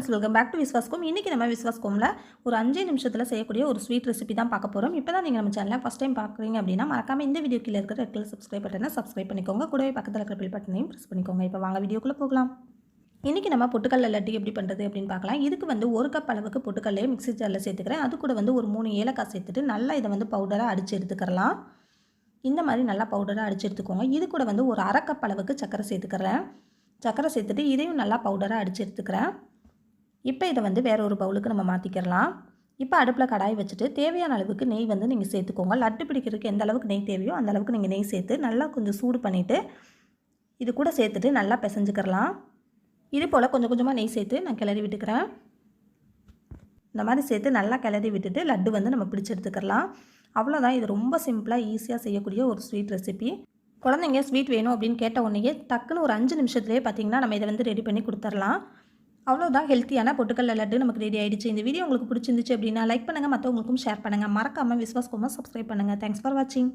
Friends, welcome back to Viswascom. இன்றைக்கி நம்ம விஸ்வாஸ்கோமில் ஒரு 5 நிமிஷத்தில் செய்யக்கூடிய ஒரு ஸ்வீட் ரெசிபி தான் பார்க்க போகிறோம். இப்போ தான் நீங்கள் நம்ம சேனலை ஃபஸ்ட் டைம் பார்க்குறீங்க அப்படின்னா மறக்காமல் இந்த வீடியோ கீழே இருக்கிற ரெட் கலர் சப்ஸ்கிரைப் பட்டனை சப்ஸ்கிரைப் பண்ணிக்கோங்க. கூடவே பக்கத்தில் இருக்கிற பெல் பட்டனையும் ப்ரெஸ் பண்ணிக்கோங்க. இப்போ வாங்க வீடியோக்குள்ளே போகலாம். இன்றைக்கி நம்ம பொட்டுக்கடலை லட்டு எப்படி பண்ணுறது அப்படின்னு பார்க்கலாம். இதுக்கு வந்து 1 கப் அளவுக்கு பொட்டுக்கடலையை மிக்ஸி ஜாரில் சேர்த்துக்கிறேன். அது கூட வந்து ஒரு 3 ஏலக்காய் சேர்த்துட்டு நல்லா இதை வந்து பவுடராக அடித்து எடுத்துக்கிறலாம். இந்த மாதிரி நல்லா பவுடராக அடித்து எடுத்துக்கோங்க. இது கூட வந்து ஒரு 1/2 கப் அளவுக்கு சர்க்கரை சேர்த்துக்கிறேன். சர்க்கரை சேர்த்துட்டு இதையும் நல்லா பவுடராக அடித்து எடுத்துக்கிறேன். இப்போ இதை வந்து வேறு ஒரு பவுலுக்கு நம்ம மாற்றிக்கிறலாம். இப்போ அடுப்பில் கடாய் வச்சுட்டு தேவையான அளவுக்கு நெய் வந்து நீங்கள் சேர்த்துக்கோங்க. லட்டு பிடிக்கிறதுக்கு எந்த அளவுக்கு நெய் தேவையோ அந்த அளவுக்கு நீங்கள் நெய் சேர்த்து நல்லா கொஞ்சம் சூடு பண்ணிவிட்டு இது கூட சேர்த்துட்டு நல்லா பிசைஞ்சுக்கிறலாம். இது போல் கொஞ்சம் கொஞ்சமாக நெய் சேர்த்து நான் கிளறி விட்டுக்கிறேன். இந்த மாதிரி சேர்த்து நல்லா கிளறி விட்டுட்டு லட்டு வந்து நம்ம பிடிச்சி எடுத்துக்கிறலாம். அவ்வளோதான். இது ரொம்ப சிம்பிளாக ஈஸியாக செய்யக்கூடிய ஒரு ஸ்வீட் ரெசிபி. குழந்தைங்க ஸ்வீட் வேணும் அப்படின்னு கேட்ட உடனே டக்குன்னு ஒரு 5 நிமிஷத்துலேயே பார்த்திங்கன்னா நம்ம இதை வந்து ரெடி பண்ணி கொடுத்துர்லாம். அவ்வளோதான், ஹெல்த்தியான பொட்டுக்கடலை லட்டு நமக்கு ரெடி ஆகிடுச்சு. இந்த வீடியோ உங்களுக்கு பிடிச்சிருந்துச்சு அப்படின்னா லைக் பண்ணுங்கள், மற்றவங்களுக்கும் ஷேர் பண்ணுங்கள். மறக்காமல் விஸ்வாஸ்கோமை சப்ஸ்கிரைப் பண்ணுங்கள். தேங்க்ஸ் ஃபார் வாட்சிங்.